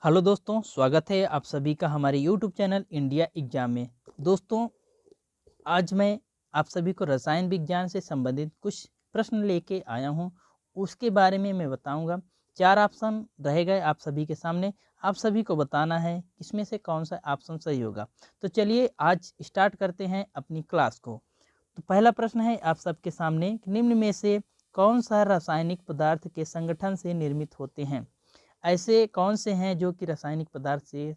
Hello दोस्तों, स्वागत है आप सभी का हमारे यूट्यूब चैनल इंडिया एग्जाम में। दोस्तों, आज मैं आप सभी को रसायन विज्ञान से संबंधित कुछ प्रश्न लेके आया हूं। उसके बारे में मैं बताऊंगा। 4 ऑप्शन रहेगा आप सभी के सामने। आप सभी को बताना है इसमें से कौन सा ऑप्शन सही होगा। तो चलिए आज स्टार्ट करते हैं अपनी क्लास को। तो पहला प्रश्न है आप सबके सामने, निम्न में से कौन सा रासायनिक पदार्थ के संगठन से निर्मित होते हैं। ऐसे कौन से हैं जो कि रासायनिक पदार्थ से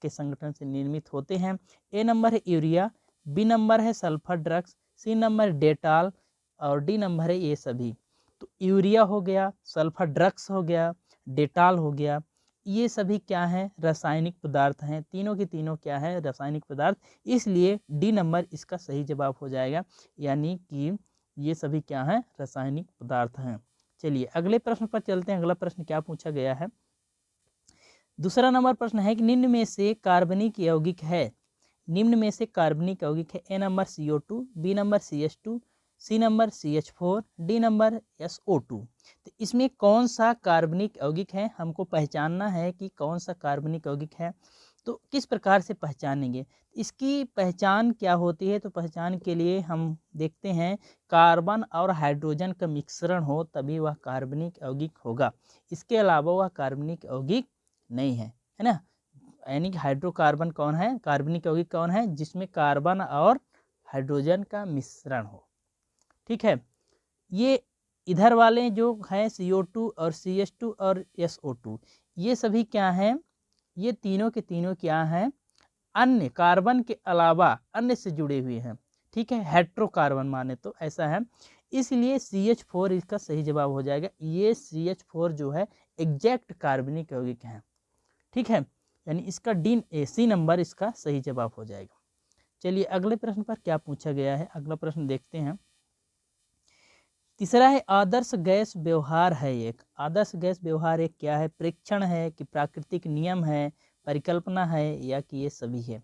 के संगठन से निर्मित होते हैं। ए नंबर है यूरिया, बी नंबर है sulphur drugs, C number Dettol और डी नंबर है ये सभी। तो यूरिया हो गया, सल्फर ड्रग्स हो गया, डेटॉल हो गया, ये सभी क्या हैं, रासायनिक पदार्थ हैं। तीनों के तीनों क्या है, रासायनिक पदार्थ। इसलिए डी नंबर इसका सही जवाब हो जाएगा, यानी कि ये सभी क्या हैं, रासायनिक पदार्थ हैं। चलिए अगले प्रश्न पर चलते हैं। अगला प्रश्न क्या पूछा गया है। दूसरा नंबर प्रश्न है कि निम्न में से कार्बनिक यौगिक है। निम्न में से कार्बनिक यौगिक है। A number CO2, B number CH2, C number CH4, D number SO2। तो इसमें कौन सा कार्बनिक यौगिक है, हमको पहचानना है कि कौन सा कार्बनिक यौगिक है। तो किस प्रकार से पहचानेंगे, इसकी पहचान क्या होती है। तो पहचान के लिए हम देखते हैं, कार्बन और हाइड्रोजन का मिश्रण हो तभी वह कार्बनिक यौगिक होगा। इसके अलावा वह कार्बनिक यौगिक नहीं है ना। यानी कि हाइड्रोकार्बन कौन है, कार्बनिक यौगिक कौन है, जिसमें कार्बन और हाइड्रोजन का मिश्रण हो। ठीक है, ये इधर वाले जो है CO2 और CH2 और SO2, ये सभी क्या हैं, ये तीनों के तीनों क्या हैं, अन्य कार्बन के अलावा अन्य से जुड़े हुए हैं। ठीक है, हेट्रोकार्बन माने तो ऐसा है। इसलिए CH4 इसका सही जवाब हो जाएगा। ये CH4 जो है एग्जैक्ट कार्बनिक यौगिक है। ठीक है, यानी इसका सी नंबर इसका सही जवाब हो जाएगा। चलिए अगले प्रश्न पर क्या पूछा गया है, अगला प्रश्न देखते हैं। तीसरा है आदर्श गैस व्यवहार है। एक आदर्श गैस व्यवहार एक क्या है, परीक्षण है कि प्राकृतिक नियम है, परिकल्पना है, या कि ये सभी है।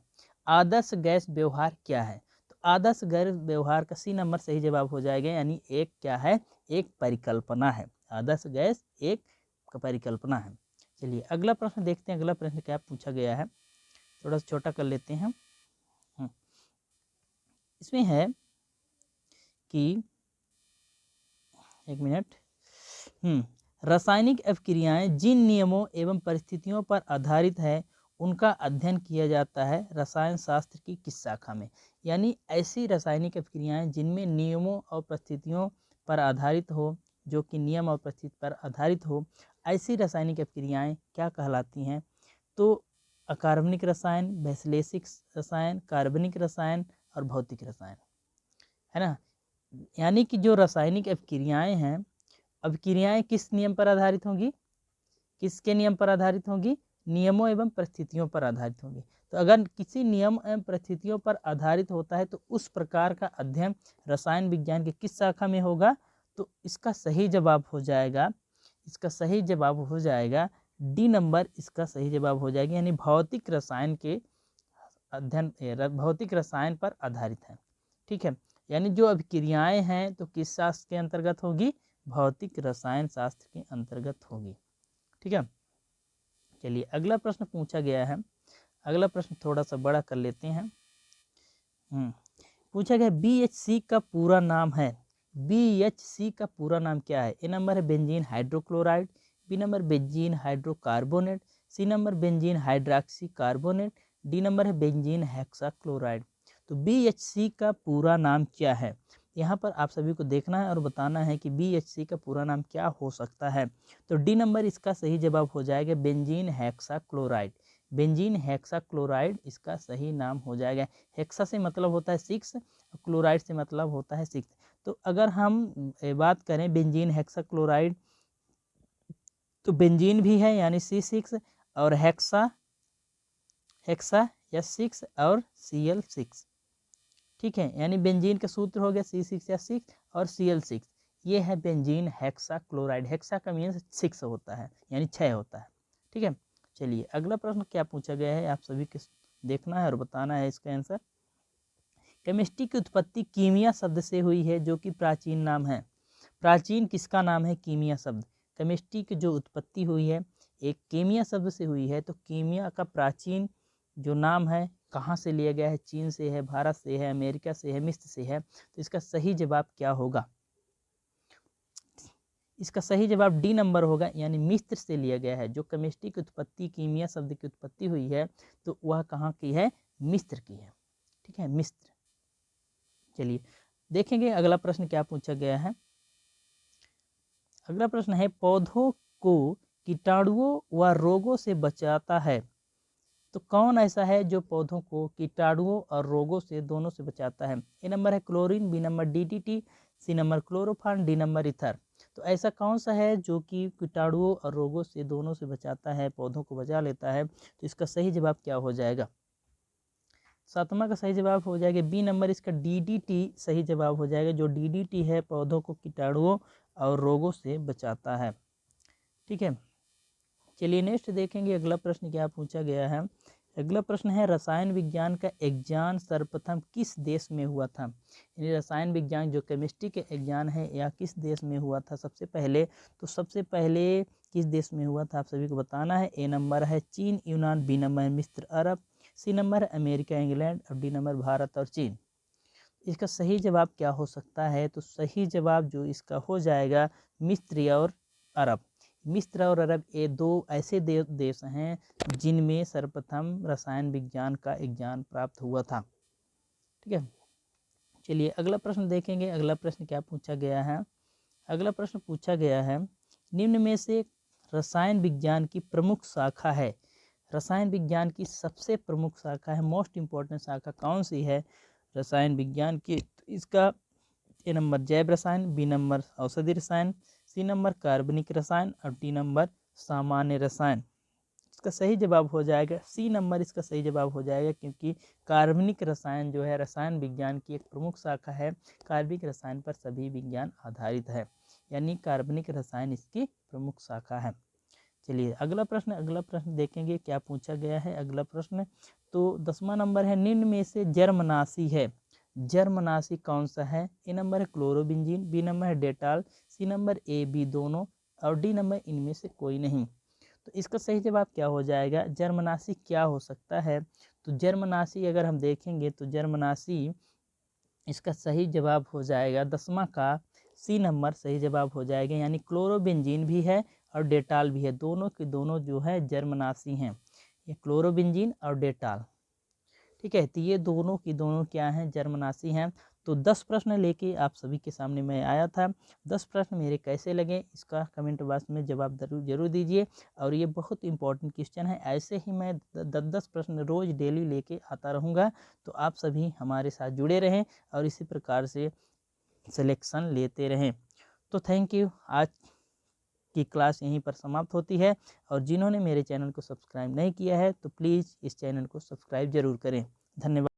आदर्श गैस व्यवहार क्या है, तो आदर्श गैस व्यवहार का सी नंबर सही जवाब हो जाएगा। यानी एक क्या है, एक परिकल्पना है। आदर्श गैस एक परिकल्पना है। चलिए अगला प्रश्न देखते हैं। अगला प्रश्न क्या पूछा गया है, थोड़ा सा छोटा कर लेते हैं। इसमें है कि एक मिनट, रासायनिक अभिक्रियाएं जिन नियमों एवं परिस्थितियों पर आधारित है उनका अध्ययन किया जाता है रसायन शास्त्र की किस शाखा में। यानी ऐसी रासायनिक अभिक्रियाएं जिनमें नियमों और परिस्थितियों पर आधारित हो, जो कि नियम और परिस्थिति पर आधारित हो, ऐसी रासायनिक अभिक्रियाएं क्या कहलाती हैं। तो अकार्बनिक रसायन, वैश्लेषिक रसायन, कार्बनिक रसायन और भौतिक रसायन, है ना। यानी कि जो रासायनिक अभिक्रियाएं हैं, अभिक्रियाएं किस नियम पर आधारित होंगी, किसके नियम पर आधारित होंगी, नियमों एवं परिस्थितियों पर आधारित होंगी। तो अगर किसी नियम एवं परिस्थितियों पर आधारित होता है तो उस प्रकार का अध्ययन रसायन विज्ञान की किस शाखा में होगा। तो इसका सही जवाब हो जाएगा, इसका सही जवाब हो जाएगा डी नंबर, इसका सही जवाब हो जाएगा। यानी भौतिक रसायन के अध्ययन, भौतिक रसायन पर आधारित है। ठीक है, यानी जो अभिक्रियाएं हैं तो किस शास्त्र के अंतर्गत होगी, भौतिक रसायन शास्त्र के अंतर्गत होगी। ठीक है, चलिए अगला प्रश्न पूछा गया है। अगला प्रश्न थोड़ा सा बड़ा कर लेते हैं। पूछा गया BHC का पूरा नाम है। BHC का पूरा नाम क्या है। ए नंबर है benzene hydrochloride, B number benzene hydrocarbonate, C number benzene hydroxy carbonate, D number है बेंजीन हेक्साक्लोराइड। तो BHC का पूरा नाम क्या है, यहाँ पर आप सभी को देखना है और बताना है कि BHC का पूरा नाम क्या हो सकता है। तो डी नंबर इसका सही जवाब हो जाएगा बेंजीन हेक्साक्लोराइड। बेंजीन हेक्साक्लोराइड इसका सही नाम हो जाएगा। हेक्सा से मतलब होता है 6, क्लोराइड से मतलब होता है 6। तो अगर हम बात करें बेंजीन हेक्साक्लोराइड, तो बेंजीन भी है यानी C6, और हेक्सा या 6 और Cl6। ठीक है, यानी बेंजीन का सूत्र हो गया C6 या 6 और Cl6। ये है बेंजीन हेक्साक्लोराइड। हेक्सा का मीन्स 6 होता है, यानी 6 होता है। ठीक है, चलिए अगला प्रश्न क्या पूछा गया है, आप सभी को देखना है और बताना है इसका आंसर। केमिस्ट्री की उत्पत्ति कीमिया शब्द से हुई है, जो कि प्राचीन नाम है। प्राचीन किसका नाम है, कीमिया शब्द। केमिस्ट्री की जो उत्पत्ति हुई है एक कीमिया शब्द से हुई है, तो कीमिया का प्राचीन जो नाम है कहाँ से लिया गया है? चीन से है, भारत से है, अमेरिका से है, मिस्र से है। तो इसका सही जवाब क्या होगा? इसका सही जवाब डी नंबर होगा, यानी मिस्र से लिया गया है। जो केमिस्ट्री की उत्पत्ति, कीमिया शब्द की उत्पत्ति हुई है, तो वह कहाँ की है? मिस्र की है। ठीक है, मिस्र। चलिए देखेंगे अगला प्रश्न क्या पूछा गया है। अगला प्रश्न है, पौधों को कीटाणुओं व रोगों से बचाता है। तो कौन ऐसा है जो पौधों को कीटाणुओं और रोगों से दोनों से बचाता है? ए नंबर है chlorine, B number DDT, C number chloroform, D number ether. तो ऐसा कौन सा है जो कि कीटाणुओं और रोगों से दोनों से बचाता है, पौधों को बचा लेता है? तो इसका सही जवाब क्या हो जाएगा? 7वां का सही जवाब हो जाएगा बी नंबर, इसका डीडीटी सही जवाब हो जाएगा। जो डीडीटी है पौधों को कीटाणुओं और रोगों से बचाता है। ठीक है, चलिए नेक्स्ट देखेंगे अगला प्रश्न क्या पूछा गया है। अगला प्रश्न है, रसायन विज्ञान का एग्जाम सर्वप्रथम किस देश में हुआ था? यानी रसायन विज्ञान जो केमिस्ट्री के एग्जाम है यह किस देश में हुआ था सबसे पहले? तो सबसे पहले किस देश में हुआ था आप सभी को बताना है। ए नंबर है चीन, यूनान, बी नंबर है मिस्र, अरब, सी नंबर है अमेरिका, इंग्लैंड, और डी नंबर भारत और चीन। इसका सही जवाब क्या हो सकता है? तो सही जवाब जो इसका हो जाएगा मिस्र और अरब। मिस्र और अरब ये दो ऐसे देश हैं जिनमें सर्वप्रथम रसायन विज्ञान का एग्जाम प्राप्त हुआ था। ठीक है, चलिए अगला प्रश्न देखेंगे। अगला प्रश्न क्या पूछा गया है। अगला प्रश्न पूछा गया है, निम्न में से रसायन विज्ञान की प्रमुख शाखा है। रसायन विज्ञान की सबसे प्रमुख शाखा है, मोस्ट इम्पोर्टेंट शाखा कौन सी है रसायन विज्ञान की? तो इसका ए नंबर जैव रसायन, बी नंबर औषधि रसायन, सी नंबर कार्बनिक रसायन, और डी नंबर सामान्य रसायन। इसका सही जवाब हो जाएगा सी नंबर, इसका सही जवाब हो जाएगा, क्योंकि कार्बनिक रसायन जो है रसायन विज्ञान की एक प्रमुख शाखा है। कार्बनिक रसायन पर सभी विज्ञान आधारित है, यानी कार्बनिक रसायन इसकी प्रमुख शाखा है। चलिए अगला प्रश्न देखेंगे क्या पूछा गया है। अगला प्रश्न तो 10वां नंबर है, निम्न में से जर्मनाशी है। जर्मनाशी कौन सा है? ए नंबर है क्लोरोबेंजीन, बी नंबर है Dettol, C number A B दोनों, और डी नंबर इनमें से कोई नहीं। तो इसका सही जवाब क्या हो जाएगा? जर्मनाशी क्या हो सकता है? तो जर्मनाशी अगर हम देखेंगे तो जर्मनाशी इसका सही जवाब हो जाएगा 10वां का सी नंबर सही जवाब हो जाएगा, यानी क्लोरोबेंजीन भी है और डेटॉल भी है, दोनों के दोनों जो है जर्मनाशी हैं, ये क्लोरोबेंजीन और डेटॉल। ठीक है, तो ये दोनों की दोनों क्या हैं? जर्मनाशी हैं। तो 10 प्रश्न लेके आप सभी के सामने मैं आया था। 10 प्रश्न मेरे कैसे लगे इसका कमेंट बॉक्स में जवाब जरूर दीजिए। और ये बहुत इंपॉर्टेंट क्वेश्चन है, ऐसे ही मैं 10 प्रश्न रोज़ डेली लेके आता रहूँगा। तो आप सभी हमारे साथ जुड़े रहें और इसी प्रकार से सिलेक्शन लेते रहें। तो थैंक यू। आज की क्लास यहीं पर समाप्त होती है, और जिन्होंने मेरे चैनल को सब्सक्राइब नहीं किया है तो प्लीज़ इस चैनल को सब्सक्राइब जरूर करें। धन्यवाद।